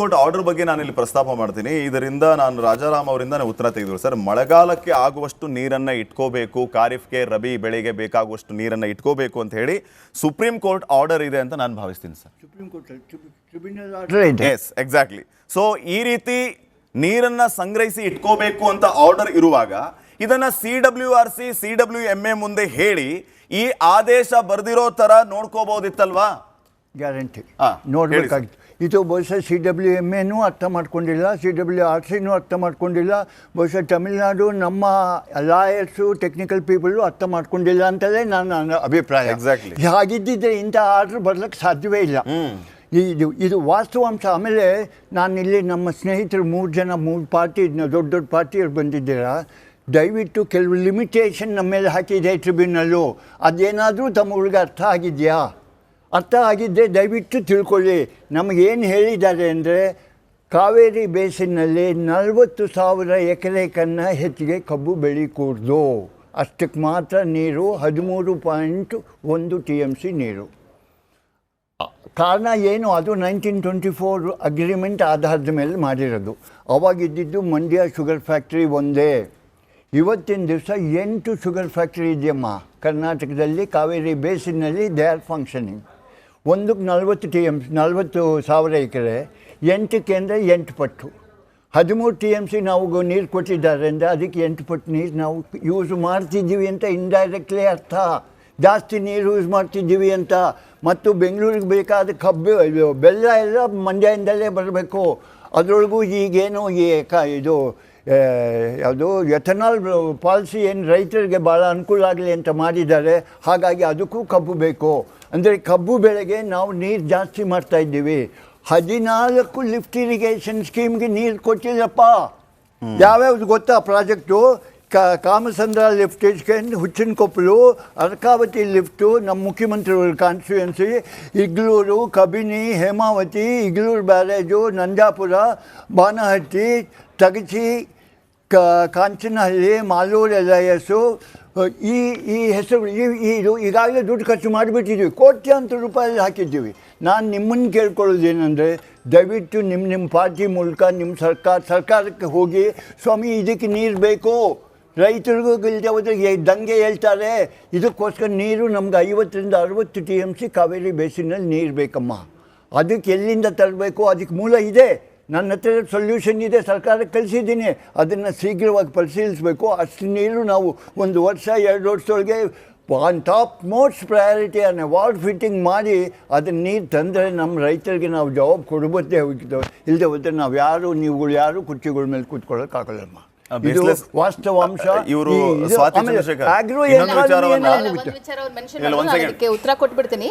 Court order ಬಗ್ಗೆ ನಾನು ಇಲ್ಲಿ ಪ್ರಸ್ತಾಪ ಮಾಡ್ತೀನಿ. ಇದರಿಂದ ನಾನು ರಾಜಾರಾಮ್ ಅವರಿಂದ ಉತ್ತರ ತೆಗೆದ್ರು. ಸರ್, ಮಳೆಗಾಲಕ್ಕೆ ಆಗುವಷ್ಟು ನೀರನ್ನ ಇಟ್ಕೋಬೇಕು, ಖಾರಿಫ್ಗೆ ರಬಿ ಬೆಳೆಗೆ ಬೇಕಾಗುವಷ್ಟು ನೀರನ್ನ ಇಟ್ಕೋಬೇಕು ಅಂತ ಹೇಳಿ ಸುಪ್ರೀಂ ಕೋರ್ಟ್ ಆರ್ಡರ್ ಇದೆ ಅಂತ ನಾನು ಭಾವಿಸ್ತೀನಿ sir. Supreme court tribunal order ಇದೆ. Yes, exactly. ಸೊ ಈ ರೀತಿ ನೀರನ್ನ ಸಂಗ್ರಹಿಸಿ ಇಟ್ಕೋಬೇಕು ಅಂತ ಆರ್ಡರ್ ಇರುವಾಗ ಇದನ್ನ CWRC CWMA ಮುಂದೆ ಹೇಳಿ ಈ ಆದೇಶ ಬರ್ದಿರೋ ತರ ನೋಡ್ಕೋಬಹುದಿತ್ತಲ್ವಾ? ಗ್ಯಾರಂಟಿ ನೋಡ್ಬೇಕಾಗಿತ್ತು. ಇದು ಬಹುಶಃ CWMAನೂ ಅರ್ಥ ಮಾಡ್ಕೊಂಡಿಲ್ಲ, CWRCನೂ ಅರ್ಥ ಮಾಡ್ಕೊಂಡಿಲ್ಲ, ಬಹುಶಃ ತಮಿಳುನಾಡು ನಮ್ಮ ಲಾಯರ್ಸು ಟೆಕ್ನಿಕಲ್ ಪೀಪಲು ಅರ್ಥ ಮಾಡ್ಕೊಂಡಿಲ್ಲ ಅಂತಲೇ ನನ್ನ ಅಭಿಪ್ರಾಯ. ಎಕ್ಸಾಕ್ಟ್ಲಿ. ಹಾಗಿದ್ದಿದ್ರೆ ಇಂಥ ಆರ್ಡರ್ ಬರ್ಲಿಕ್ಕೆ ಸಾಧ್ಯವೇ ಇಲ್ಲ. ಇದು ವಾಸ್ತವಾಂಶ. ಆಮೇಲೆ ನಾನಿಲ್ಲಿ ನಮ್ಮ ಸ್ನೇಹಿತರು 3 ಜನ 3 ಪಾರ್ಟಿ ದೊಡ್ಡ ದೊಡ್ಡ ಪಾರ್ಟಿಯವ್ರು ಬಂದಿದ್ದೀರಾ, ದಯವಿಟ್ಟು ಕೆಲವು ಲಿಮಿಟೇಷನ್ ನಮ್ಮ ಮೇಲೆ ಹಾಕಿದೆ ಟ್ರಿಬ್ಯುನಲ್ಲು. ಅದೇನಾದರೂ ತಮ್ಮಗಳಿಗೆ ಅರ್ಥ ಆಗಿದೆಯಾ? ಅರ್ಥ ಆಗಿದ್ದರೆ ದಯವಿಟ್ಟು ತಿಳ್ಕೊಳ್ಳಿ. ನಮಗೇನು ಹೇಳಿದ್ದಾರೆ ಅಂದರೆ, ಕಾವೇರಿ ಬೇಸಿನ್ನಲ್ಲಿ 40,000 ಎಕರೆಕನ್ನ ಹೆಚ್ಚಿಗೆ ಕಬ್ಬು ಬೆಳೀಕೂಡ್ದು, ಅಷ್ಟಕ್ಕೆ ಮಾತ್ರ ನೀರು, 13.1 TMC ನೀರು. ಕಾರಣ ಏನು? ಅದು 1924 ಅಗ್ರಿಮೆಂಟ್ ಆಧಾರದ ಮೇಲೆ ಮಾಡಿರೋದು. ಅವಾಗಿದ್ದಿದ್ದು ಮಂಡ್ಯ ಶುಗರ್ ಫ್ಯಾಕ್ಟ್ರಿ ಒಂದೇ. ಇವತ್ತಿನ ದಿವಸ 8 ಶುಗರ್ ಫ್ಯಾಕ್ಟ್ರಿ ಇದೆಯಮ್ಮ ಕರ್ನಾಟಕದಲ್ಲಿ. ಕಾವೇರಿ ಬೇಸಿನ್ನಲ್ಲಿ ದೇ ಆರ್ ಫಂಕ್ಷನಿಂಗ್. ಒಂದಕ್ಕೆ 40,000 ಎಕರೆ, 8ಕ್ಕೆ ಅಂದರೆ 8 ಪಟ್ಟು. 13 TMC ನಾವು ನೀರು ಕೊಟ್ಟಿದ್ದಾರೆ ಅಂದರೆ ಅದಕ್ಕೆ 8 ಪಟ್ಟು ನೀರು ನಾವು ಯೂಸ್ ಮಾಡ್ತಿದ್ದೀವಿ ಅಂತ ಇಂಡೈರೆಕ್ಟ್ಲಿ ಅರ್ಥ. ಜಾಸ್ತಿ ನೀರು ಯೂಸ್ ಮಾಡ್ತಿದ್ದೀವಿ ಅಂತ. ಮತ್ತು ಬೆಂಗಳೂರಿಗೆ ಬೇಕಾದ ಕಬ್ಬು ಬೆಲ್ಲ ಎಲ್ಲ ಮಂಡ್ಯದಿಂದಲೇ ಬರಬೇಕು. ಅದರೊಳಗೂ ಈಗೇನು ಇದು ಯಾವುದು ಎಥನಾಲ್ ಪಾಲಿಸಿ ಏನು ರೈತರಿಗೆ ಭಾಳ ಅನುಕೂಲ ಆಗಲಿ ಅಂತ ಮಾಡಿದ್ದಾರೆ. ಹಾಗಾಗಿ ಅದಕ್ಕೂ ಕಬ್ಬು ಬೇಕು. ಅಂದರೆ ಕಬ್ಬು ಬೆಳೆಗೆ ನಾವು ನೀರು ಜಾಸ್ತಿ ಮಾಡ್ತಾಯಿದ್ದೀವಿ. 14 ಲಿಫ್ಟ್ ಇರಿಗೇಷನ್ ಸ್ಕೀಮ್ಗೆ ನೀರು ಕೊಟ್ಟಿಲ್ಲಪ್ಪ. ಯಾವ್ಯಾವ್ದು ಗೊತ್ತಾ ಪ್ರಾಜೆಕ್ಟು? ಕಾಮಸಂದ್ರ ಲಿಫ್ಟ್ ಇಸ್ಕೊಂಡು ಹುಚ್ಚನಕೊಪ್ಪಲು, ಅರ್ಕಾವತಿ ಲಿಫ್ಟು ನಮ್ಮ ಮುಖ್ಯಮಂತ್ರಿಗಳ constituency, Iggalur, Kabini, Hemavathi, Iggalur barrage, Nanjapura, Banahatti, Tagachi, Kanchanahalli, Malur LIS. ಈ ಹೆಸರು ಇದು ಈಗಾಗಲೇ ದುಡ್ಡು ಖರ್ಚು ಮಾಡಿಬಿಟ್ಟಿದ್ದೀವಿ. ಕೋಟ್ಯಾಂತರ ರೂಪಾಯಿ ಹಾಕಿದ್ದೀವಿ. ನಾನು ನಿಮ್ಮನ್ನು ಕೇಳ್ಕೊಳ್ಳೋದೇನೆಂದರೆ, ದಯವಿಟ್ಟು ನಿಮ್ಮ ಪಾರ್ಟಿ ಮೂಲಕ ನಿಮ್ಮ ಸರ್ಕಾರಕ್ಕೆ ಹೋಗಿ, ಸ್ವಾಮಿ ಇದಕ್ಕೆ ನೀರು ಬೇಕು, ರೈತರಿಗೂ ಇಲ್ಲದೆ ಹೋದರೆ ದಂಗೆ ಹೇಳ್ತಾರೆ, ಇದಕ್ಕೋಸ್ಕರ ನೀರು ನಮ್ಗೆ 50ರಿಂದ 60 TMC ಕಾವೇರಿ ಬೇಸಿನಲ್ಲಿ ನೀರು ಬೇಕಮ್ಮ. ಅದಕ್ಕೆ ಎಲ್ಲಿಂದ ತರಬೇಕು? ಅದಕ್ಕೆ ಮೂಲ ಇದೆ, ನನ್ನ ಹತ್ರ ಸೊಲ್ಯೂಷನ್ ಇದೆ, ಸರ್ಕಾರಕ್ಕೆ ಕಳಿಸಿದ್ದೀನಿ. ಅದನ್ನು ಶೀಘ್ರವಾಗಿ ಪರಿಶೀಲಿಸಬೇಕು. ಅಷ್ಟು ನೀರು ನಾವು 1 ವರ್ಷ 2 ವರ್ಷದೊಳಗೆ on top most priority wall fitting ಮಾಡಿ ಅದನ್ನು ನೀರು ತಂದರೆ ನಮ್ಮ ರೈತರಿಗೆ ನಾವು ಜವಾಬ್ ಕೊಡ್ಬೋದೇ ಹೋಗಿದ್ದೇವೆ. ಇಲ್ಲದೆ ಹೋದರೆ ನಾವು ಯಾರು ನೀವುಗಳು ಯಾರು ಕುರ್ಚಿಗಳ ಮೇಲೆ ಕೂತ್ಕೊಳ್ಳೋಕ್ಕಾಗಲ್ಲಮ್ಮ. ಇದು ವಾಸ್ತವಾಂಶ. ಉತ್ತರ ಕೊಟ್ಬಿಡ್ತೀನಿ.